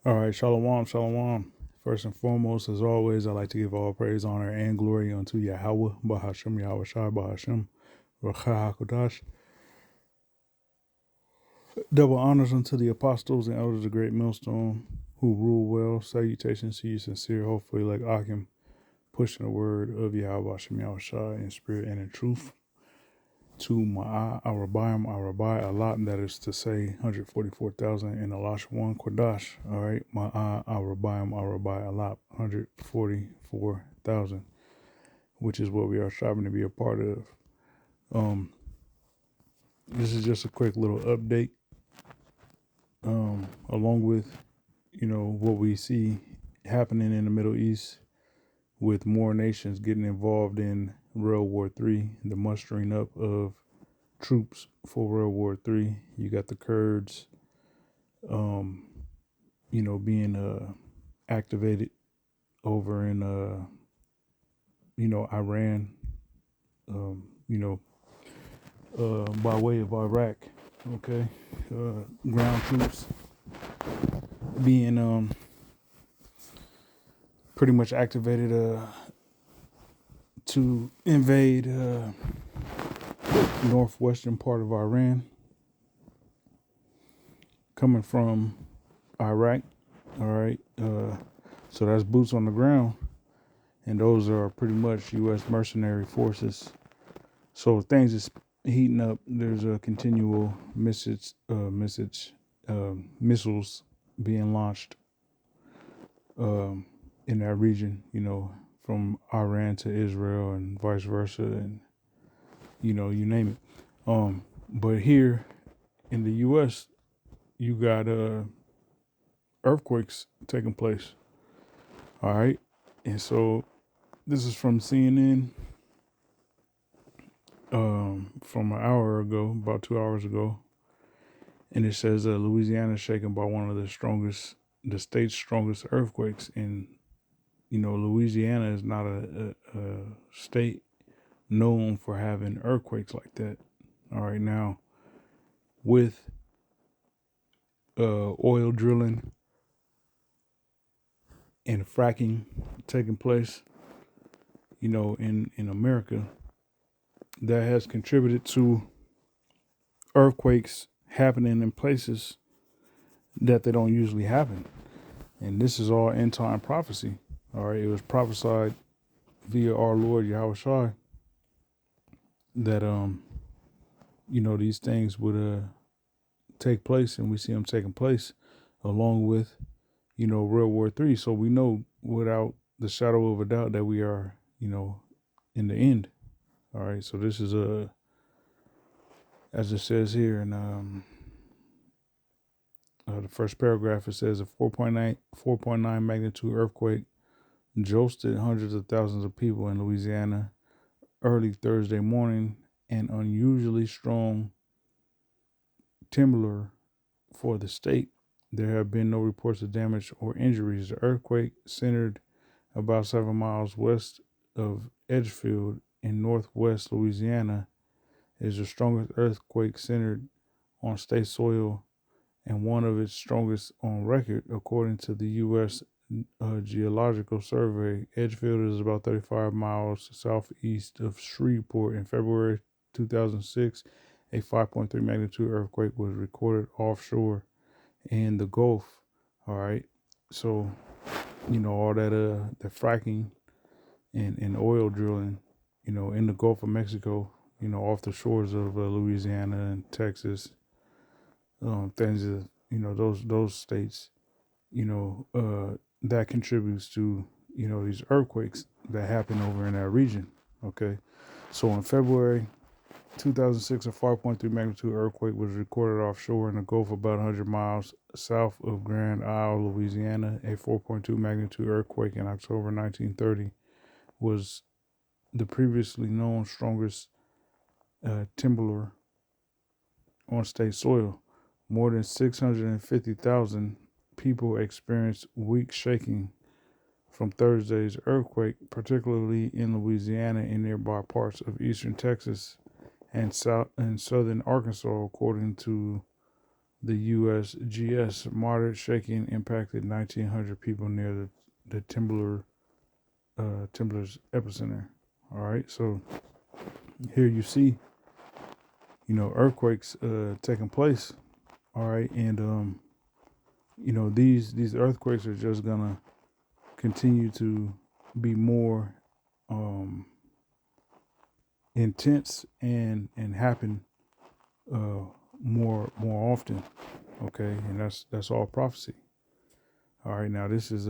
All right, shalom, shalom. First and foremost, as always, I'd like to give all praise, honor, and glory unto Yahweh, Bahashem, Yahweh Shai, Bahashem, Rakha HaKodash. Double honors unto the apostles and elders of the great millstone who rule well. Salutations to you, sincere, hopefully like Akim, pushing the word of Yahweh, Bahashem, Yahweh Shai, in spirit and in truth. To Ma'ah, Arabayim, Arabai, Allah, that is to say 144,000 in Alash 1 Kodash. All right, Ma'ah, Arabayim, Arabai, Allah, 144,000, which is what we are striving to be a part of. This is just a quick little update, along with, what we see happening in the Middle East with more nations getting involved in World War III, the mustering up of troops for World War III. You got the Kurds, being activated over in, Iran, you know, by way of Iraq. Okay, ground troops being pretty much activated to invade northwestern part of Iran, coming from Iraq. All right, so that's boots on the ground, and those are pretty much U.S. mercenary forces. So things is heating up. There's a continual missiles being launched in that region. From Iran to Israel and vice versa, and you name it. But here in the U.S., you got earthquakes taking place. All right, and so this is from CNN. From an hour ago, about 2 hours ago, and it says Louisiana is shaken by one of the state's strongest earthquakes. And Louisiana is not a state known for having earthquakes like that. All right, now with oil drilling and fracking taking place, in America, that has contributed to earthquakes happening in places that they don't usually happen. And this is all end time prophecy. All right, it was prophesied via our Lord Yahweh Shai that these things would take place, and we see them taking place along with World War III. So we know without the shadow of a doubt that we are in the end. All right, so this is as it says here in the first paragraph. It says a 4.9 magnitude earthquake jolted hundreds of thousands of people in Louisiana early Thursday morning. An unusually strong tremor for the state. There have been no reports of damage or injuries. The earthquake, centered about 7 miles west of Edgefield in northwest Louisiana, is the strongest earthquake centered on state soil and one of its strongest on record, according to the U.S. Geological Survey. Edgefield is about 35 miles southeast of Shreveport. In February 2006, a 5.3 magnitude earthquake was recorded offshore in the Gulf. All right, so all that the fracking and oil drilling, in the Gulf of Mexico, off the shores of Louisiana and Texas, things of those states, that contributes to these earthquakes that happen over in that region. Okay, so in February 2006, a 5.3 magnitude earthquake was recorded offshore in the Gulf about 100 miles south of Grand Isle, Louisiana. A 4.2 magnitude earthquake in October 1930 was the previously known strongest tremor on state soil. More than 650,000 people experienced weak shaking from Thursday's earthquake, particularly in Louisiana and nearby parts of eastern Texas and southern Arkansas, according to The USGS moderate shaking impacted 1,900 people near the Temblor's epicenter. All right, so here you see, earthquakes taking place. All right, and these earthquakes are just gonna continue to be more intense and happen more often. Okay, and that's all prophecy. All right, now this is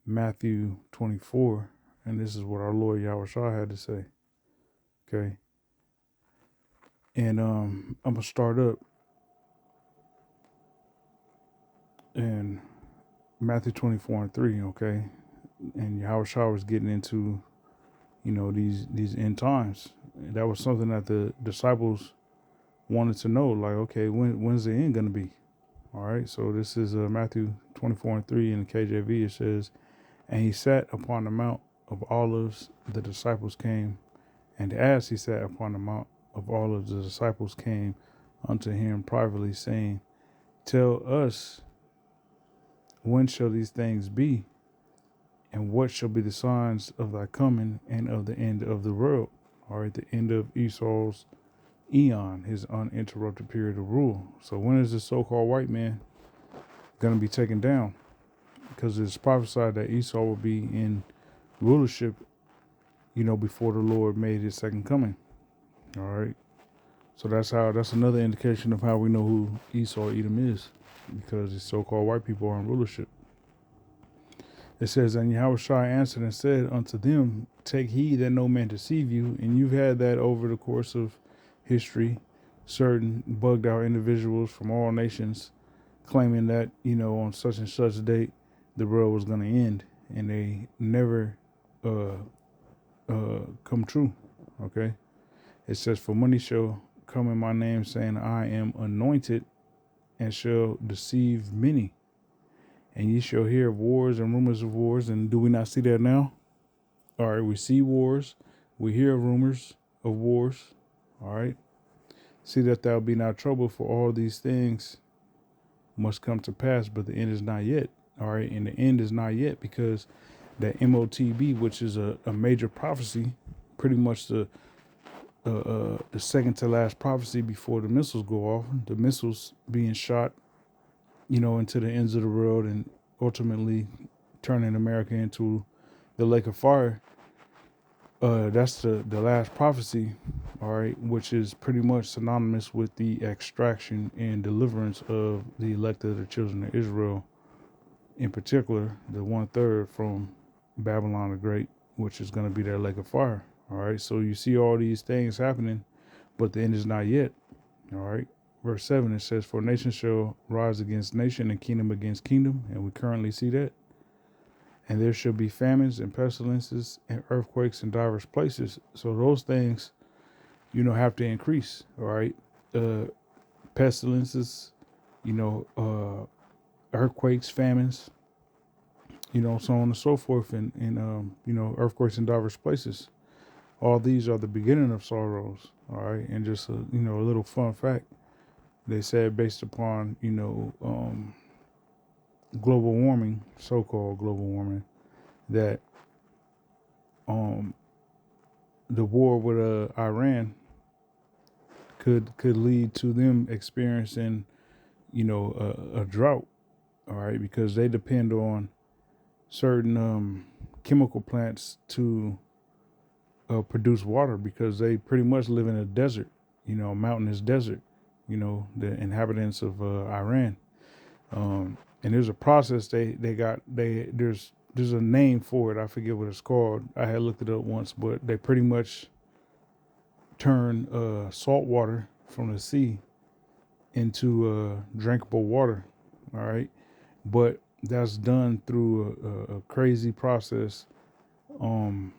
Matthew 24, and this is what our Lord Yahweh Shah had to say. Okay, and I'm gonna start up in Matthew 24:3. Okay, and Yahweh Shah was getting into these end times. That was something that the disciples wanted to know, like, okay, when's the end gonna be? All right, so this is Matthew 24:3 in the KJV. It says, "And he sat upon the Mount of Olives. The disciples came, and as he sat upon the Mount of Olives, the disciples came unto him privately, saying, Tell us, when shall these things be? And what shall be the signs of thy coming and of the end of the world?" All right, the end of Esau's eon, his uninterrupted period of rule. So when is the so-called white man going to be taken down? Because it's prophesied that Esau will be in rulership, before the Lord made his second coming. All right. So that's another indication of how we know who Esau Edom is, because the so-called white people are in rulership. It says, "And Yahushua answered and said unto them, Take heed that no man deceive you." And you've had that over the course of history, certain bugged out individuals from all nations claiming that, on such and such date, the world was going to end, and they never come true. Okay. It says, "For many shall come in my name, saying, I am anointed, and shall deceive many. And ye shall hear of wars and rumors of wars." And do we not see that now? All right, we see wars, we hear rumors of wars. All right. "See that thou be not troubled, for all these things must come to pass, but the end is not yet." All right, and the end is not yet because that MOTB, which is a major prophecy, pretty much the second to last prophecy before the missiles go off, the missiles being shot, into the ends of the world and ultimately turning America into the lake of fire. That's the last prophecy, all right, which is pretty much synonymous with the extraction and deliverance of the elect of the children of Israel, in particular, the 1/3 from Babylon the Great, which is going to be their lake of fire. All right, so you see all these things happening, but the end is not yet. All right, verse 7, it says, "For nation shall rise against nation and kingdom against kingdom," and we currently see that. "And there shall be famines and pestilences and earthquakes in diverse places." So those things, have to increase. All right, pestilences, earthquakes, famines, so on and so forth, and earthquakes in diverse places. All these are the beginning of sorrows. All right, and just a little fun fact. They said, based upon global warming, so-called global warming, that the war with Iran could lead to them experiencing a drought. All right, because they depend on certain chemical plants to produce water, because they pretty much live in a desert, a mountainous desert, the inhabitants of Iran. And there's a process there's a name for it. I forget what it's called. I had looked it up once, but they pretty much turn salt water from the sea into drinkable water. All right, but that's done through a crazy process. And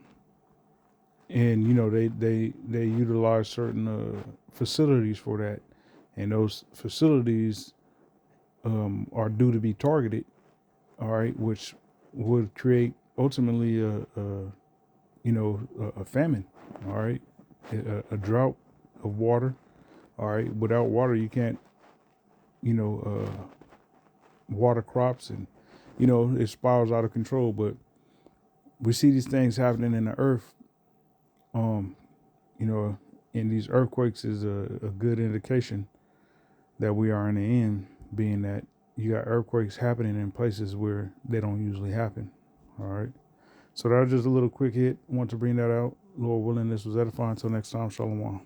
they utilize certain facilities for that, and those facilities are due to be targeted. All right, which would create ultimately a famine. All right, a drought of water. All right, without water you can't water crops, and it spirals out of control. But we see these things happening in the earth. Um, and these earthquakes is a good indication that we are in the end, being that you got earthquakes happening in places where they don't usually happen. All right. So that was just a little quick hit. Want to bring that out. Lord willing, this was edifying. Until next time, shalom.